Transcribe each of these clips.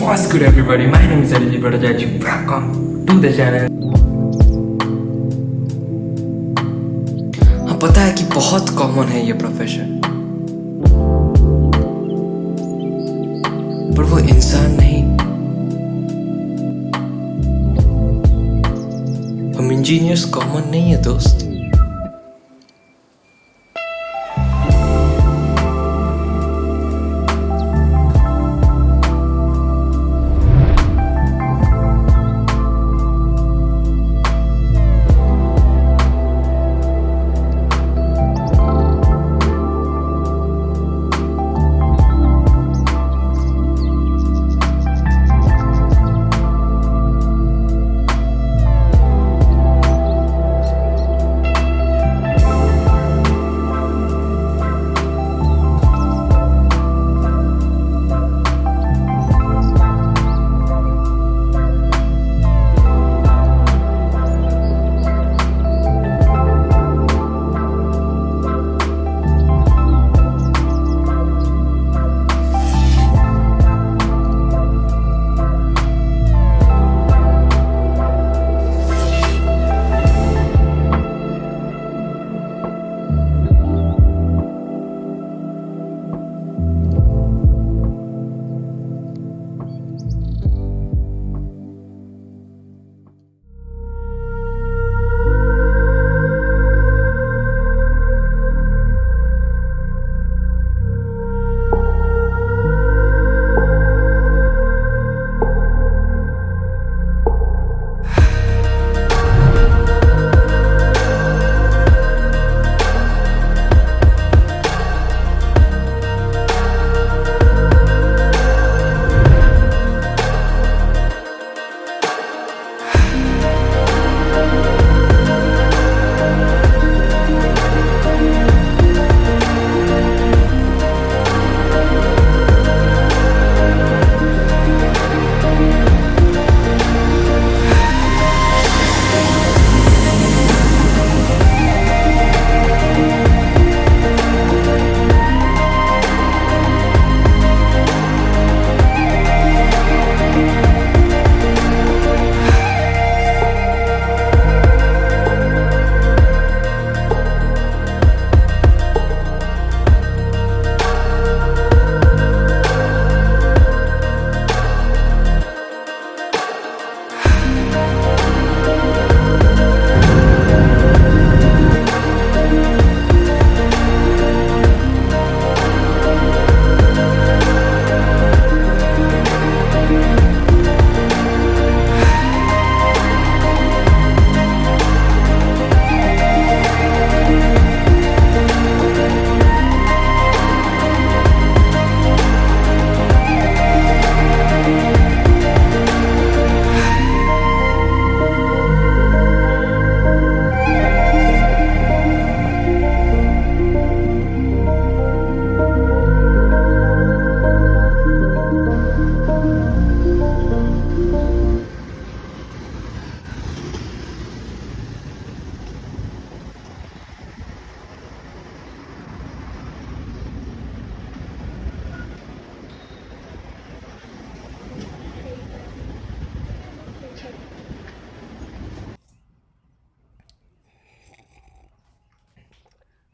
What's good everybody? My name is Ajay Bhattacharyya. Welcome to the channel. हाँ पता है कि बहुत कॉमन है ये प्रोफेशन, पर वो इंसान नहीं। हम इंजीनियर्स कॉमन नहीं है दोस्त।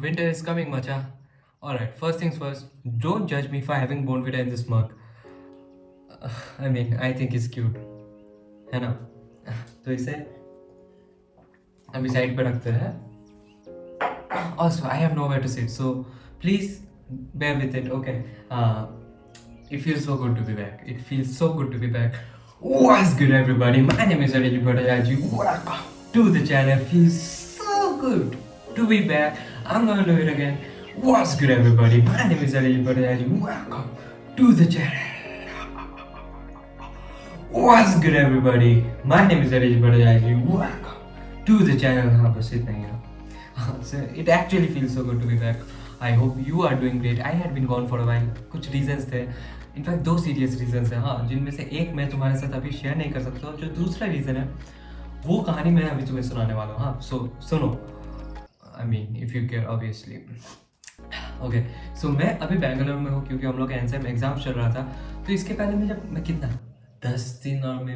Winter is coming, macha. Alright, first things first, don't judge me for having Bonvita in this mug. I mean, I think it's cute. है ना? तो इसे अभी साइड पे रखते हैं. Also, I have nowhere to sit, so please bear with it, okay? It feels so good to be back. It feels so good to be back. What's good, everybody? My name is Ajay Bhattacharyya. Welcome to the channel. Feels so good to be back. I'm gonna do it again. What's good, everybody? My name is Ajay Bhattacharyya. Welcome to the channel. What's good, everybody? My name is Ajay Bhattacharyya. Welcome to the channel. हाँ बस इतना ही है. So it actually feels so good to be back. I hope you are doing great. I had been gone for a while. कुछ reasons थे. In fact 2 serious reasons हैं, हाँ, जिनमें से एक मैं तुम्हारे साथ अभी शेयर नहीं कर सकता, और जो दूसरा रीज़न है वो कहानी मैं अभी तुम्हें सुनाने वाला हूँ. हाँ, सो सुनो. I mean if you care obviously. Okay, so मैं अभी बैंगलोर में हूँ क्योंकि हम लोग का एनसेम एग्ज़ाम चल रहा था. तो इसके पहले मैं 10 दिन और may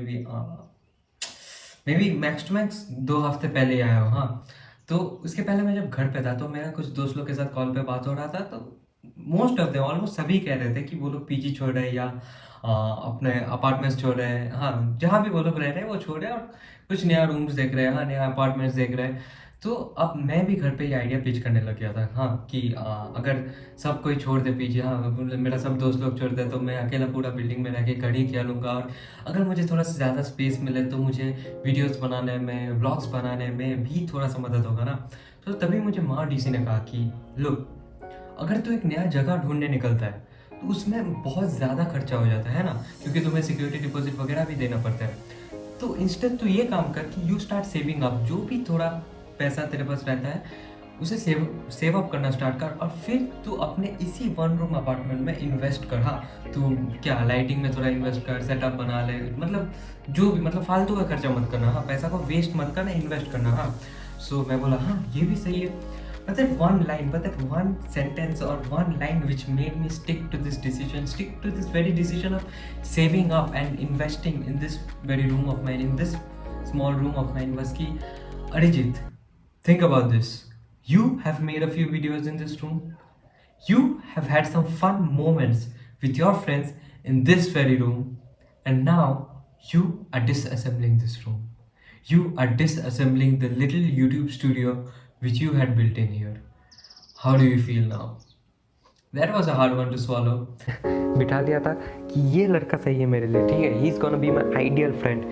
be max to max 2 हफ्ते पहले ही आया हूँ। हाँ, तो उसके पहले मैं जब घर पे था तो मेरा कुछ दोस्त लोग के साथ कॉल पे बात हो रहा था, तो मोस्ट ऑफ देम ऑलमोस्ट सभी कह रहे थे कि वो लोग पीजी छोड़ रहे हैं या अपने अपार्टमेंट्स छोड़ रहे हैं। हाँ, जहाँ भी वो लोग रह रहे हैं वो छोड़ रहे हैं और कुछ नया रूम्स देख रहे हैं, हाँ नया अपार्टमेंट्स देख रहे हैं। तो अब मैं भी घर पे ये आइडिया पिच करने लग गया था, हाँ कि अगर सब कोई छोड़ दे पीछे, हाँ मेरा सब दोस्त लोग छोड़ दे, तो मैं अकेला पूरा बिल्डिंग में रह के घड़ी खेलूंगा। और अगर मुझे थोड़ा सा ज़्यादा स्पेस मिले तो मुझे वीडियोस बनाने में, व्लॉग्स बनाने में भी थोड़ा सा मदद होगा ना। तो तभी मुझे माँ डीसी ने कहा कि लुक, अगर तू एक नया जगह ढूंढने निकलता है तो उसमें बहुत ज़्यादा खर्चा हो जाता है ना, क्योंकि तुम्हें सिक्योरिटी डिपॉजिट वगैरह भी देना पड़ता है। तो इंस्टेंट तू ये काम कर कि यू स्टार्ट सेविंग अप, जो भी थोड़ा पैसा तेरे पास रहता है उसे सेव अप करना स्टार्ट कर, और फिर तू अपने इसी 1 रूम अपार्टमेंट में इन्वेस्ट कर। हाँ, तू क्या लाइटिंग में थोड़ा इन्वेस्ट कर, सेटअप बना ले, मतलब जो भी, मतलब फालतू का खर्चा मत करना। हाँ, पैसा को वेस्ट मत करना, इन्वेस्ट करना। हाँ, सो मैं बोला हाँ ये भी सही है। But that one line, but that one sentence or one line which made me stick to this decision, stick to this very decision of saving up and investing in this very room of mine, in this small room of mine, was ki, Arijit, think about this. You have made a few videos in this room. You have had some fun moments with your friends in this very room, and now you are disassembling this room. You are disassembling the little YouTube studio which you had built in here. How do you feel now? That was a hard one to swallow. बिठा दिया था कि ये लड़का सही है मेरे लिए, ठीक है, he is gonna be my ideal friend,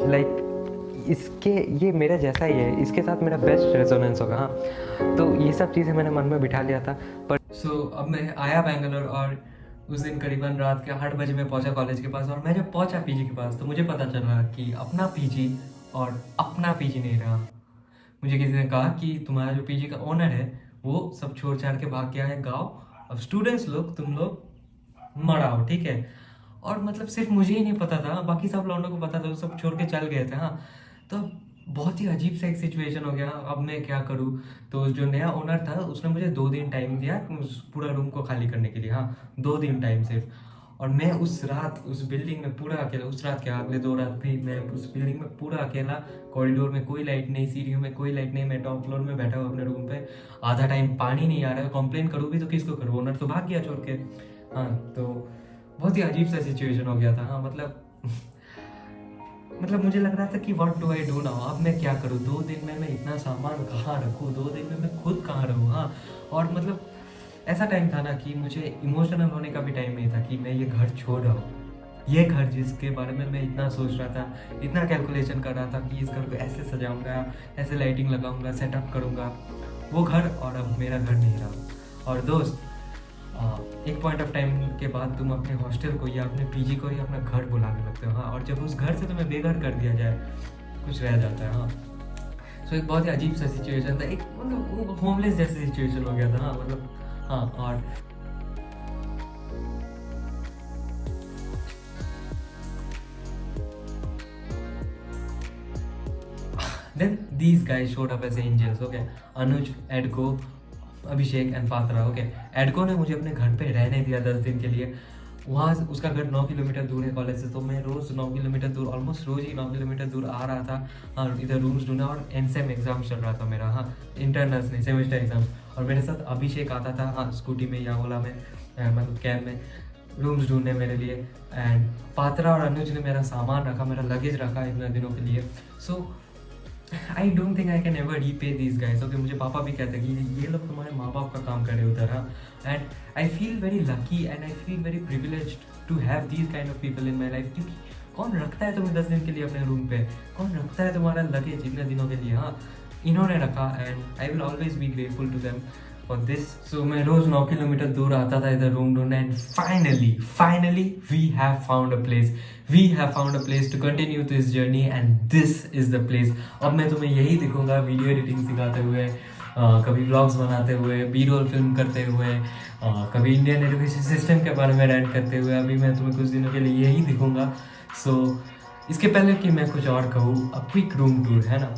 like इसके, ये मेरे जैसा ही है, इसके साथ मेरा बेस्ट रेजोनेंस होगा। हाँ, तो ये सब चीज़ें मैंने मन में बिठा लिया था। पर अब मैं आया बैंगलोर, और उस दिन करीबन रात के 8 बजे मैं पहुंचा कॉलेज के पास, और मैं जब पहुंचा पीजी के पास तो मुझे पता चल रहा कि अपना पीजी और अपना पीजी नहीं रहा। मुझे किसी ने कहा कि तुम्हारा जो पीजी का ओनर है वो सब छोड़ छाड़ के भाग गया है गाँव, अब स्टूडेंट्स लोग, तुम लोग मराओ, ठीक है। और मतलब सिर्फ मुझे ही नहीं पता था, बाकी सब लौंडों को पता था, वो सब छोड़ के चल गए थे। हाँ, तो बहुत ही अजीब सा एक सिचुएशन हो गया। अब मैं क्या करूँ? तो जो नया ओनर था उसने मुझे 2 दिन टाइम दिया उस पूरा रूम को खाली करने के लिए। हाँ, 2 दिन टाइम सिर्फ। और मैं उस रात उस बिल्डिंग में पूरा अकेला, उस रात क्या अगले 2 रात भी मैं उस बिल्डिंग में पूरा अकेला, कॉरिडोर में कोई लाइट नहीं, सीढ़ियों में कोई लाइट नहीं, मैं टॉप फ्लोर में बैठा हुआ अपने रूम पे, आधा टाइम पानी नहीं आ रहा है, कंप्लेन करूँ भी तो किसको करूँ, ओनर तो भाग गया छोड़ के। हाँ, तो बहुत ही अजीब सा सिचुएशन हो गया था। हाँ, मतलब मुझे लग रहा था कि what do I do now, अब मैं क्या करूँ? 2 दिन में मैं इतना सामान कहाँ रखूँ? 2 दिन में मैं खुद कहाँ रहूँ? हाँ, और मतलब ऐसा टाइम था ना कि मुझे इमोशनल होने का भी टाइम नहीं था कि मैं ये घर छोड़ रहा हूँ। ये घर जिसके बारे में मैं इतना सोच रहा था, इतना कैलकुलेशन कर रहा था कि इस घर को ऐसे सजाऊंगा, ऐसे लाइटिंग लगाऊंगा, सेटअप करूंगा, वो घर, और अब मेरा घर नहीं रहा। और दोस्त, एक पॉइंट ऑफ टाइम के बाद तुम अपने हॉस्टल को या अपने पीजी को ही अपना घर बुलाने लगते हो। हाँ, और जब उस घर से तुम्हें बेघर कर दिया जाए, कुछ रह जाता है। हाँ, सो एक बहुत ही अजीब सा सिचुएशन था, एक मतलब होमलेस जैसी सिचुएशन हो गया था। हाँ, मतलब हाँ, और then these guys showed up as angels. Okay, Anuj, Edgo, Abhishek and Patra. Okay, एडको ने मुझे अपने घर पे रहने दिया 10 दिन के लिए। वहाँ उसका घर 9 किलोमीटर दूर है कॉलेज से, तो मैं रोज़ 9 किलोमीटर दूर, ऑलमोस्ट रोज़ ही 9 किलोमीटर दूर आ रहा था। हाँ, इधर रूम्स ढूंढा, और एनसेम एग्जाम चल रहा था मेरा। हाँ, इंटरनल्स नहीं, सेमेस्टर एग्जाम। और मेरे साथ अभिषेक आता था, हाँ, स्कूटी में या ओला में, मतलब कैब में, रूम्स ढूंढने मेरे लिए। एंड पात्रा और अनुज ने मेरा सामान रखा, मेरा लगेज रखा इतने दिनों के लिए। So I don't think I can ever repay these guys. Okay, मुझे पापा भी कहते हैं कि ये लोग तुम्हारे माँ बाप का काम करे उधर। हाँ, and I feel very lucky and I feel very privileged to have these kind of people in my life. क्योंकि कौन रखता है तुम्हें 10 दिन के लिए अपने रूम पे? कौन रखता है तुम्हारा लगेज इतने दिनों के लिए? हाँ, इन्होंने रखा, and I will always be grateful to them for this. So मैं रोज 9 किलोमीटर दूर आता था इधर रूम ढूंढने, and finally we have found a place, we have found a place to continue this journey, and this is the place. अब मैं तुम्हें यही दिखूंगा, वीडियो एडिटिंग सिखाते हुए, कभी व्लॉग्स बनाते हुए, बी रोल फिल्म करते हुए, कभी इंडियन एजुकेशन सिस्टम के बारे में रैंट करते हुए। अभी मैं तुम्हें कुछ दिनों के लिए यही दिखूंगा। सो इसके पहले कि मैं कुछ और कहूँ, अ क्विक रूम टूर, है ना।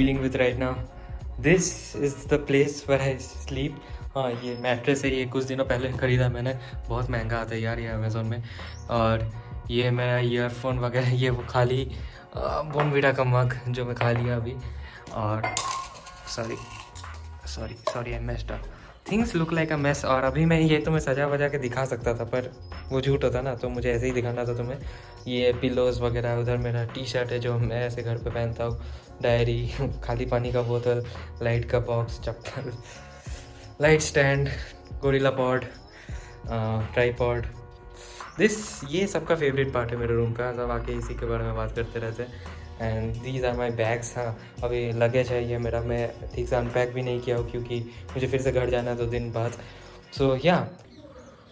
dealing with right now. This is the place where I sleep. हाँ, ये मैट्रेस है, ये कुछ दिनों पहले ख़रीदा मैंने, बहुत महंगा आता है यार ये अमेज़ोन में। और ये मेरा ईयरफोन वगैरह, ये वो खाली बोनवीटा का मग जो मैं खा लिया अभी। और sorry I messed up, things look like a mess. और अभी मैं ये तुम्हें सजा वजा के दिखा सकता था, पर वो झूठ होता ना, तो मुझे ऐसे ही दिखाना था तुम्हें। ये पिलोज़ वगैरह, उधर मेरा टी शर्ट है जो मैं ऐसे घर पे पहनता हूँ, डायरी, खाली पानी का बोतल, लाइट का बॉक्स, चप्पल, light stand, gorilla pod, tripod. ये सबका फेवरेट पार्ट है मेरे रूम का, सब आके इसी के बारे में बात करते रहते हैं। And these are my bags. हाँ, अभी लगेज है ये मेरा, मैं ठीक से अनपैक भी नहीं किया हूँ क्योंकि मुझे फिर से घर जाना है 2 दिन बाद। सो या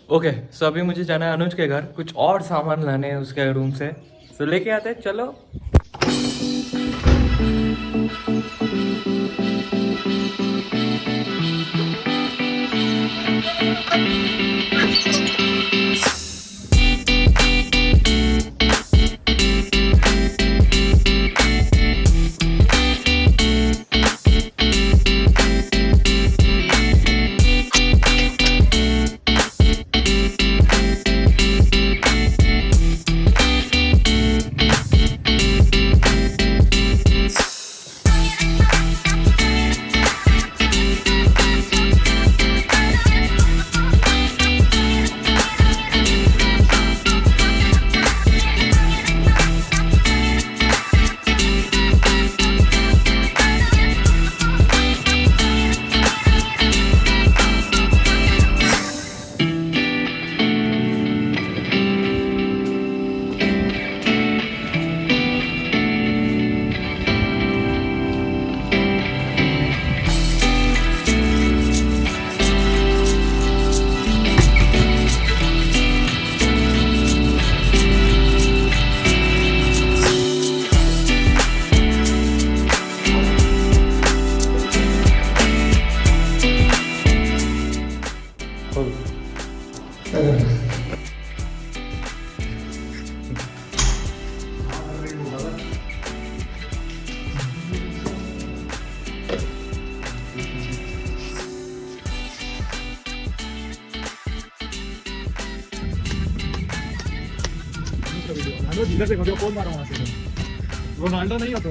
ओके, सो अभी मुझे जाना है अनुज के घर, कुछ और सामान लाने हैं उसके रूम से, सो लेके आते हैं, चलो। इधर देखो कौन मारा वहां से, रोनाल्डो नहीं होता।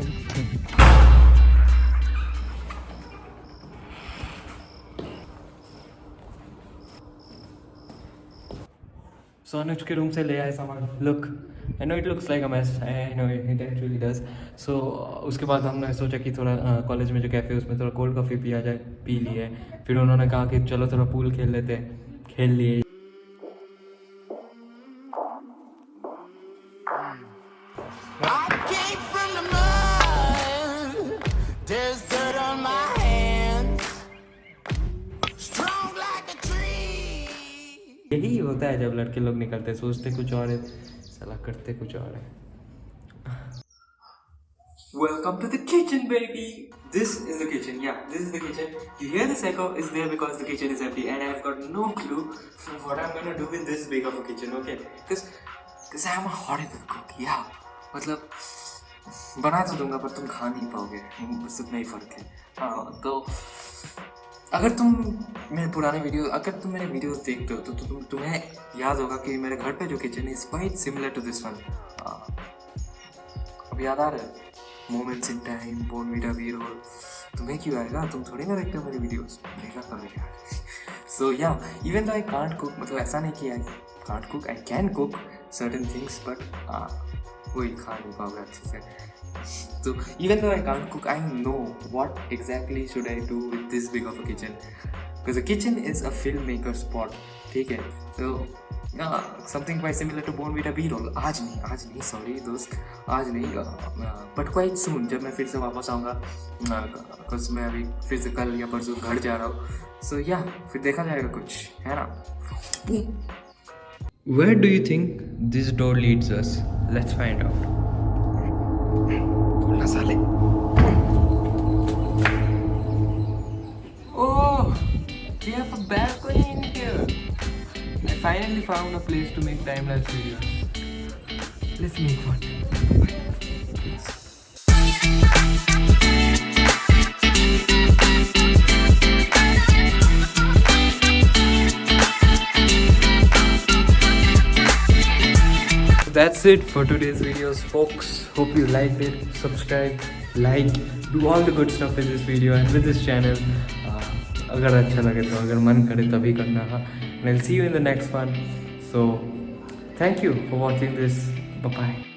सो अनुज के रूम से ले आए सामान। Look, I know it looks like a mess, I know it actually does. So उसके बाद हमने सोचा कि थोड़ा कॉलेज में जो कैफ़े है उसमें थोड़ा कोल्ड कॉफ़ी पिया जाए, पी लिए। फिर उन्होंने कहा कि चलो थोड़ा पूल खेल लेते हैं, खेल लिए। यही होता है जब लड़के लोग निकलते, सोचते कुछ और है, साला करते कुछ और है। Welcome to the kitchen, baby. This is the kitchen. Yeah, this is the kitchen. You hear this echo? It's there because the kitchen is empty, and I've got no clue what I'm gonna do with this big of a kitchen. Okay, because I'm a horrible cook. Yeah, मतलब बना तो दूंगा पर तुम खा नहीं पाओगे, बस इतना ही फर्क है। हाँ, तो अगर तुम मेरे पुराने वीडियो, अगर तुम मेरे वीडियोस देखते हो तो तुम्हें याद होगा कि मेरे घर पे जो kitchen is quite similar to this one. अब याद आ रहा है moments in time, Bournvita we roll. तुम्हें क्यों आएगा, तुम थोड़ी ना देखते हो मेरे वीडियोस, देखा कभी यार। सो या even though I can't cook, मतलब ऐसा नहीं कि I can't cook, I can cook certain things, but वही खा नहीं पाओगे अच्छे से। So even though I can't cook, I know what exactly should I do with this big of a kitchen, because a kitchen is a filmmaker spot. ठीक है, so something quite similar to Bournvita B-roll। आज नहीं sorry दोस्त, आज नहीं, but quite soon जब मैं फिर से वापस आऊँगा, because मैं अभी फिर से कल या परसों घर जा रहा हूँ। so yeah, फिर देखा जाएगा कुछ, है ना। Where do you think this door leads us? Let's find out. बोलना साले। Oh, we have a balcony in here. I finally found a place to make time-lapse videos. Let's make one. that's it for today's videos, folks. Hope you liked it. Subscribe, like, do all the good stuff with this video and with this channel. अगर अच्छा लगे तो, अगर मन करे तभी करना. And I'll see you in the next one. So thank you for watching this. Bye bye.